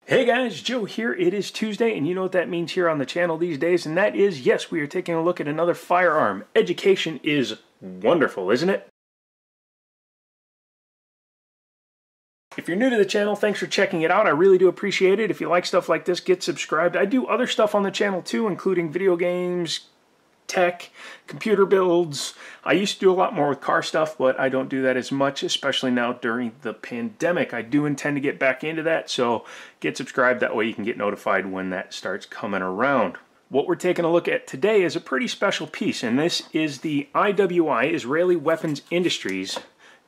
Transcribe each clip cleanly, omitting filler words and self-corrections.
Hey guys, Joe here. It is Tuesday, and you know what that means here on the channel these days, and that is, yes, we are taking a look at another firearm. Education is wonderful, isn't it? If you're new to the channel, thanks for checking it out. I really do appreciate it. If you like stuff like this, get subscribed. I do other stuff on the channel too, including video games, tech, computer builds. I used to do a lot more with car stuff, but I don't do that as much, especially now during the pandemic. I do intend to get back into that, so get subscribed. That way you can get notified when that starts coming around. What we're taking a look at today is a pretty special piece, and this is the IWI, Israeli Weapons Industries,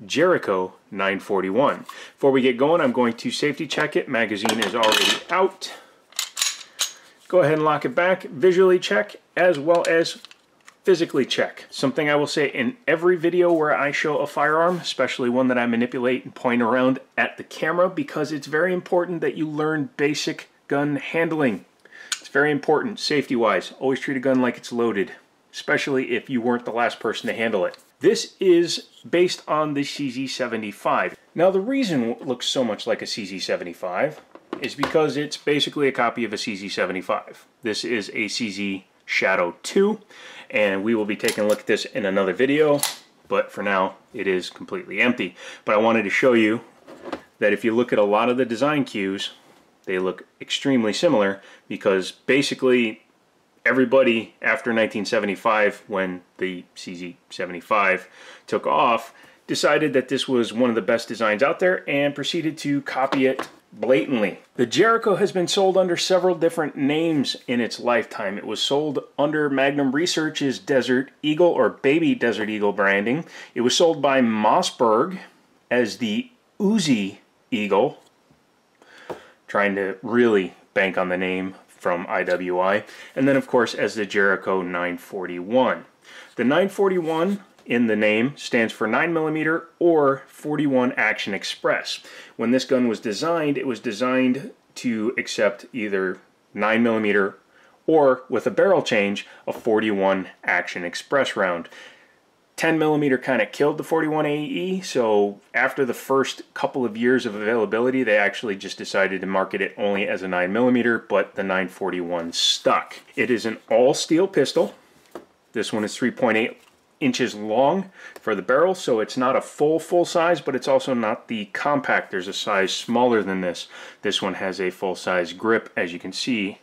Jericho 941. Before we get going, I'm going to safety check it. Magazine is already out. Go ahead and lock it back, visually check, as well as physically check. Something I will say in every video where I show a firearm, especially one that I manipulate and point around at the camera, because it's very important that you learn basic gun handling. It's very important, safety-wise. Always treat a gun like it's loaded, especially if you weren't the last person to handle it. This is based on the CZ75. Now, the reason it looks so much like a CZ75 is because it's basically a copy of a CZ75. This is a CZ Shadow 2, and we will be taking a look at this in another video, but for now it is completely empty. But I wanted to show you that if you look at a lot of the design cues, they look extremely similar, because basically everybody after 1975, when the CZ75 took off, decided that this was one of the best designs out there and proceeded to copy it blatantly. The Jericho has been sold under several different names in its lifetime. It was sold under Magnum Research's Desert Eagle or Baby Desert Eagle branding. It was sold by Mossberg as the Uzi Eagle, trying to really bank on the name from IWI, and then of course as the Jericho 941. The 941 in the name stands for 9mm or 41 Action Express. When this gun was designed, it was designed to accept either 9mm or, with a barrel change, a 41 Action Express round. 10mm kind of killed the 41 AE, so after the first couple of years of availability, they actually just decided to market it only as a 9mm, but the 941 stuck. It is an all-steel pistol. This one is 3.8 inches long for the barrel, so it's not a full size, but it's also not the compact. There's a size smaller than this. This one has a full-size grip, as you can see.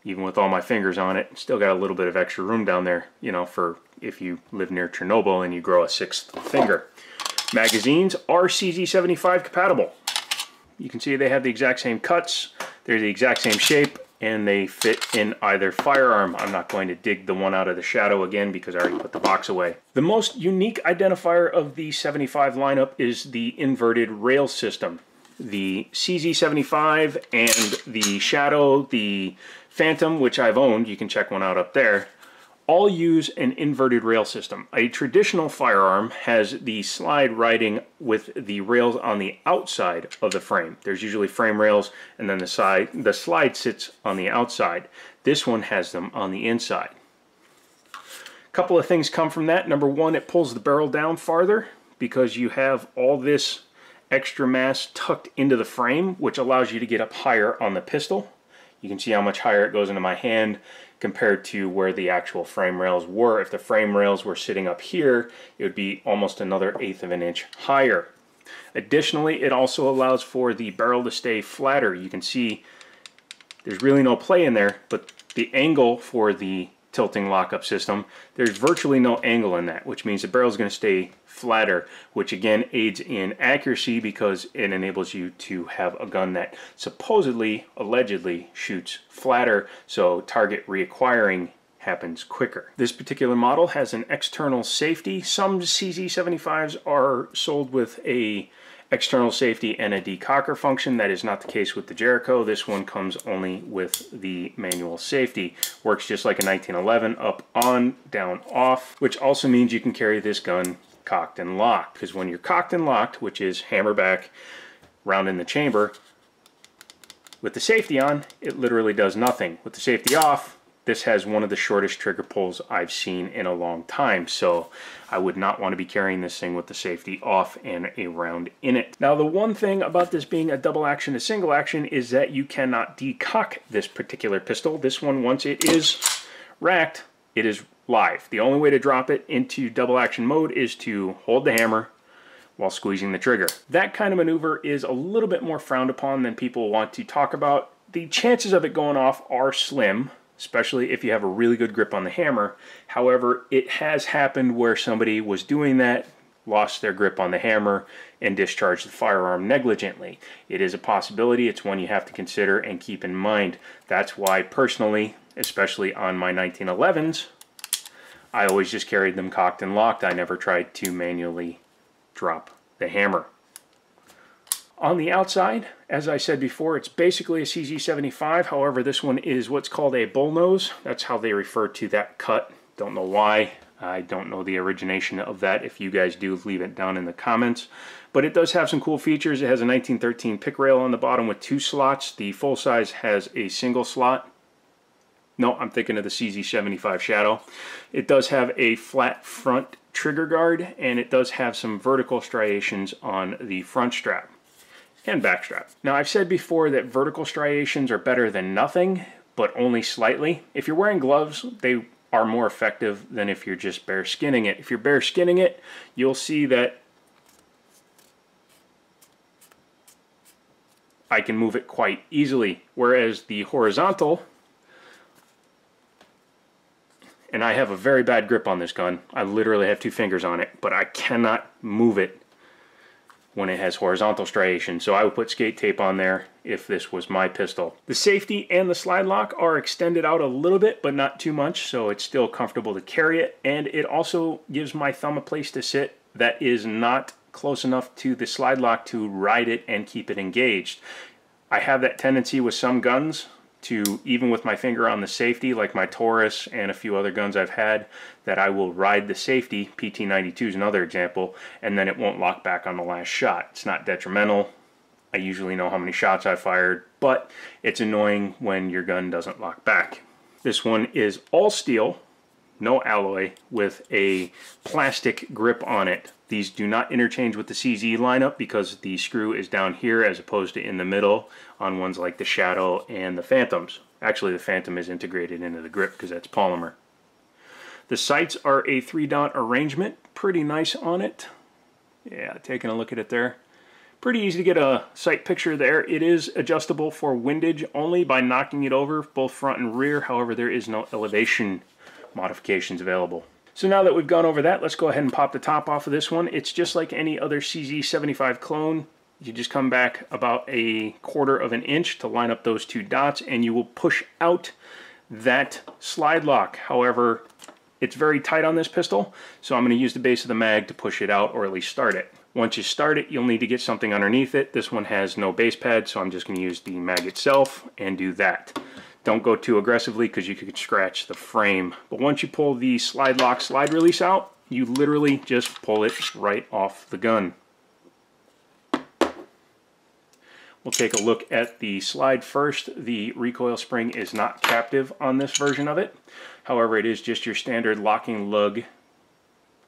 Even with all my fingers on it, still got a little bit of extra room down there, you know, for if you live near Chernobyl and you grow a sixth finger. Magazines are CZ75 compatible. You can see they have the exact same cuts, they're the exact same shape, and they fit in either firearm. I'm not going to dig the one out of the Shadow again because I already put the box away. The most unique identifier of the 75 lineup is the inverted rail system. The CZ75 and the Shadow, the Phantom, which I've owned, you can check one out up there, all use an inverted rail system. A traditional firearm has the slide riding with the rails on the outside of the frame. There's usually frame rails, and then the slide sits on the outside. This one has them on the inside. A couple of things come from that. Number one, it pulls the barrel down farther because you have all this extra mass tucked into the frame, which allows you to get up higher on the pistol. You can see how much higher it goes into my hand compared to where the actual frame rails were. If the frame rails were sitting up here, it would be almost another 1/8 of an inch higher. Additionally, it also allows for the barrel to stay flatter. You can see there's really no play in there, but the angle for the tilting lockup system, there's virtually no angle in that, which means the barrel is going to stay flatter, which again aids in accuracy because it enables you to have a gun that supposedly, allegedly shoots flatter, so target reacquiring happens quicker. This particular model has an external safety. Some CZ75s are sold with a external safety and a decocker function. That is not the case with the Jericho. This one comes only with the manual safety. Works just like a 1911, up, on, down, off, which also means you can carry this gun cocked and locked, because when you're cocked and locked, which is hammer back, round in the chamber, with the safety on, it literally does nothing. With the safety off, this has one of the shortest trigger pulls I've seen in a long time, so I would not want to be carrying this thing with the safety off and a round in it. Now, the one thing about this being a double action to single action is that you cannot decock this particular pistol. This one, once it is racked, it is live. The only way to drop it into double action mode is to hold the hammer while squeezing the trigger. That kind of maneuver is a little bit more frowned upon than people want to talk about. The chances of it going off are slim, especially if you have a really good grip on the hammer. However, it has happened where somebody was doing that, lost their grip on the hammer, and discharged the firearm negligently. It is a possibility. It's one you have to consider and keep in mind. That's why personally, especially on my 1911s, I always just carried them cocked and locked. I never tried to manually drop the hammer. On the outside, as I said before, it's basically a CZ75. However, this one is what's called a bullnose. That's how they refer to that cut. Don't know why. I don't know the origination of that. If you guys do, leave it down in the comments. But it does have some cool features. It has a 1913 pick rail on the bottom with 2 slots. The full size has a single slot. No, I'm thinking of the CZ75 Shadow. It does have a flat front trigger guard, and it does have some vertical striations on the front strap and back strap. Now, I've said before that vertical striations are better than nothing, but only slightly. If you're wearing gloves, they are more effective than if you're just bare skinning it. If you're bare skinning it, you'll see that I can move it quite easily, whereas the horizontal, and I have a very bad grip on this gun. I literally have 2 fingers on it, but I cannot move it when it has horizontal striations. So I would put skate tape on there if this was my pistol. The safety and the slide lock are extended out a little bit, but not too much, so it's still comfortable to carry it. And it also gives my thumb a place to sit that is not close enough to the slide lock to ride it and keep it engaged. I have that tendency with some guns to, even with my finger on the safety, like my Taurus and a few other guns I've had, that I will ride the safety, PT92 is another example, and then it won't lock back on the last shot. It's not detrimental. I usually know how many shots I fired, but it's annoying when your gun doesn't lock back. This one is all steel, no alloy, with a plastic grip on it. These do not interchange with the CZ lineup because the screw is down here as opposed to in the middle on ones like the Shadow and the Phantoms. Actually, the Phantom is integrated into the grip because that's polymer. The sights are a 3-dot arrangement. Pretty nice on it. Yeah, taking a look at it there. Pretty easy to get a sight picture there. It is adjustable for windage only by knocking it over, both front and rear. However, there is no elevation modifications available. So now that we've gone over that, let's go ahead and pop the top off of this one. It's just like any other CZ75 clone. You just come back about 1/4 of an inch to line up those 2 dots, and you will push out that slide lock. However, it's very tight on this pistol, so I'm going to use the base of the mag to push it out, or at least start it. Once you start it, you'll need to get something underneath it. This one has no base pad, so I'm just going to use the mag itself and do that. Don't go too aggressively because you could scratch the frame. But once you pull the slide lock slide release out, you literally just pull it right off the gun. We'll take a look at the slide first. The recoil spring is not captive on this version of it. However, it is just your standard locking lug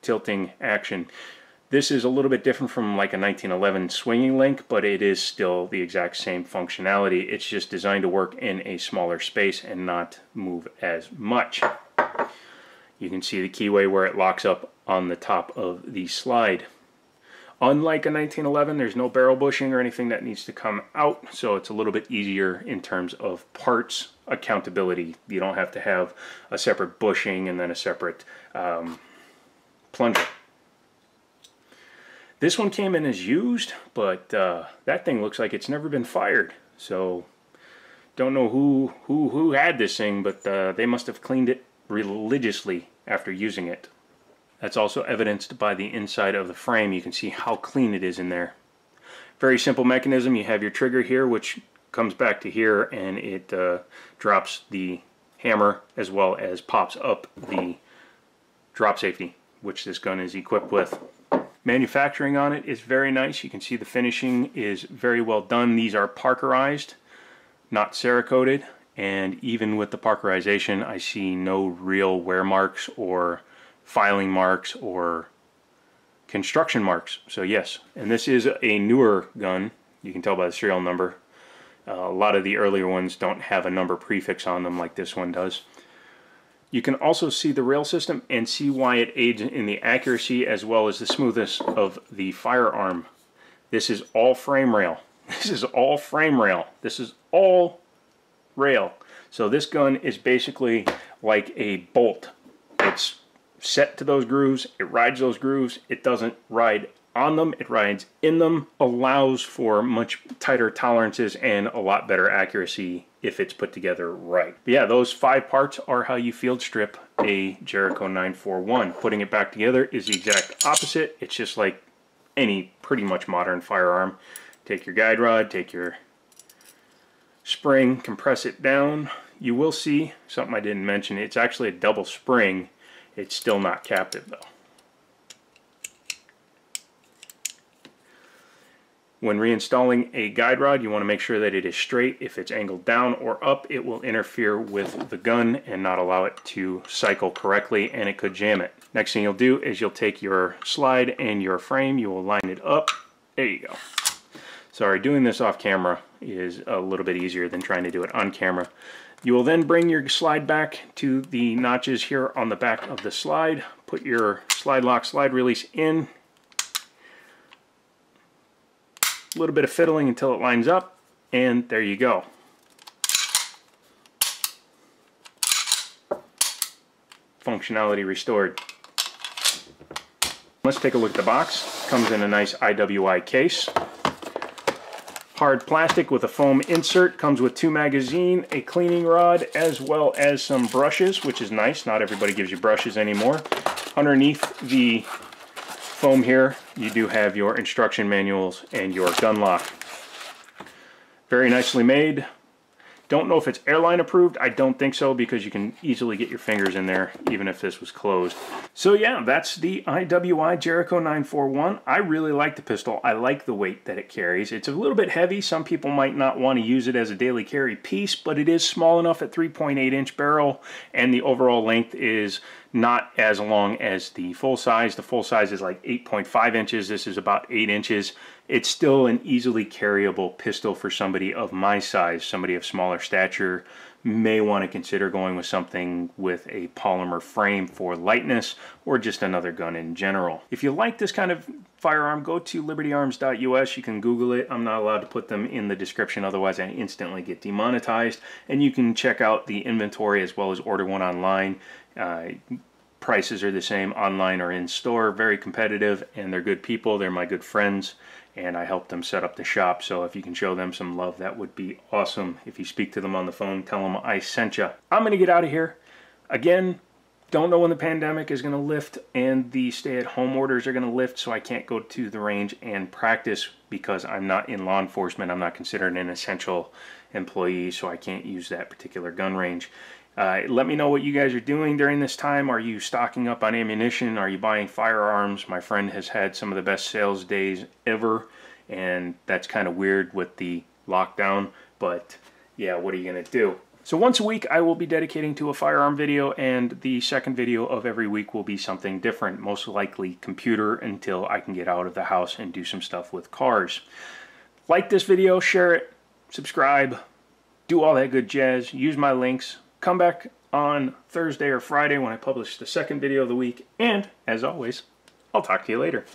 tilting action. This is a little bit different from like a 1911 swinging link, but it is still the exact same functionality. It's just designed to work in a smaller space and not move as much. You can see the keyway where it locks up on the top of the slide. Unlike a 1911, there's no barrel bushing or anything that needs to come out, so it's a little bit easier in terms of parts accountability. You don't have to have a separate bushing and then a separate plunger. This one came in as used, but that thing looks like it's never been fired. So don't know who had this thing, but they must have cleaned it religiously after using it. That's also evidenced by the inside of the frame. You can see how clean it is in there. Very simple mechanism. You have your trigger here, which comes back to here, and it drops the hammer as well as pops up the drop safety, which this gun is equipped with. Manufacturing on it is very nice. You can see the finishing is very well done. These are Parkerized, not Cerakoted, and even with the Parkerization, I see no real wear marks or filing marks or construction marks. So yes, and this is a newer gun. You can tell by the serial number. A lot of the earlier ones don't have a number prefix on them like this one does. You can also see the rail system and see why it aids in the accuracy as well as the smoothness of the firearm. This is all frame rail. This is all frame rail. This is all rail. So this gun is basically like a bolt. It's set to those grooves. It rides those grooves. It doesn't ride on them. It rides in them. Allows for much tighter tolerances and a lot better accuracy if it's put together right. But yeah, those 5 parts are how you field strip a Jericho 941. Putting it back together is the exact opposite. It's just like any pretty much modern firearm. Take your guide rod, take your spring, compress it down. You will see something I didn't mention. It's actually a double spring. It's still not captive though. When reinstalling a guide rod, you want to make sure that it is straight. If it's angled down or up, it will interfere with the gun and not allow it to cycle correctly, and it could jam it. Next thing you'll do is you'll take your slide and your frame, you will line it up. There you go. Sorry, doing this off camera is a little bit easier than trying to do it on camera. You will then bring your slide back to the notches here on the back of the slide. Put your slide lock, slide release in. A little bit of fiddling until it lines up, and there you go. Functionality restored. Let's take a look at the box. Comes in a nice IWI case. Hard plastic with a foam insert. Comes with 2 magazines, a cleaning rod, as well as some brushes, which is nice. Not everybody gives you brushes anymore. Underneath the foam here, you do have your instruction manuals and your gun lock. Very nicely made. Don't know if it's airline approved. I don't think so, because you can easily get your fingers in there even if this was closed. So yeah, that's the IWI Jericho 941. I really like the pistol. I like the weight that it carries. It's a little bit heavy. Some people might not want to use it as a daily carry piece, but it is small enough at 3.8-inch barrel, and the overall length is not as long as the full size. The full size is like 8.5 inches. This is about 8 inches. It's still an easily carryable pistol for somebody of my size. Somebody of smaller stature may want to consider going with something with a polymer frame for lightness, or just another gun in general. If you like this kind of firearm, go to libertyarms.us. You can Google it. I'm not allowed to put them in the description, otherwise I instantly get demonetized. And you can check out the inventory as well as order one online. Prices are the same online or in store. Very competitive, and they're good people. They're my good friends, and I helped them set up the shop. So if you can show them some love, that would be awesome. If you speak to them on the phone, tell them I sent you. I'm going to get out of here. Again, don't know when the pandemic is going to lift and the stay-at-home orders are going to lift, so I can't go to the range and practice because I'm not in law enforcement. I'm not considered an essential employee, so I can't use that particular gun range. Let me know what you guys are doing during this time. Are you stocking up on ammunition? Are you buying firearms? My friend has had some of the best sales days ever, and that's kind of weird with the lockdown, but yeah, what are you going to do? So once a week I will be dedicating to a firearm video, and the second video of every week will be something different, most likely computer, until I can get out of the house and do some stuff with cars. Like this video, share it, subscribe, do all that good jazz, use my links. Come back on Thursday or Friday when I publish the second video of the week, and as always, I'll talk to you later.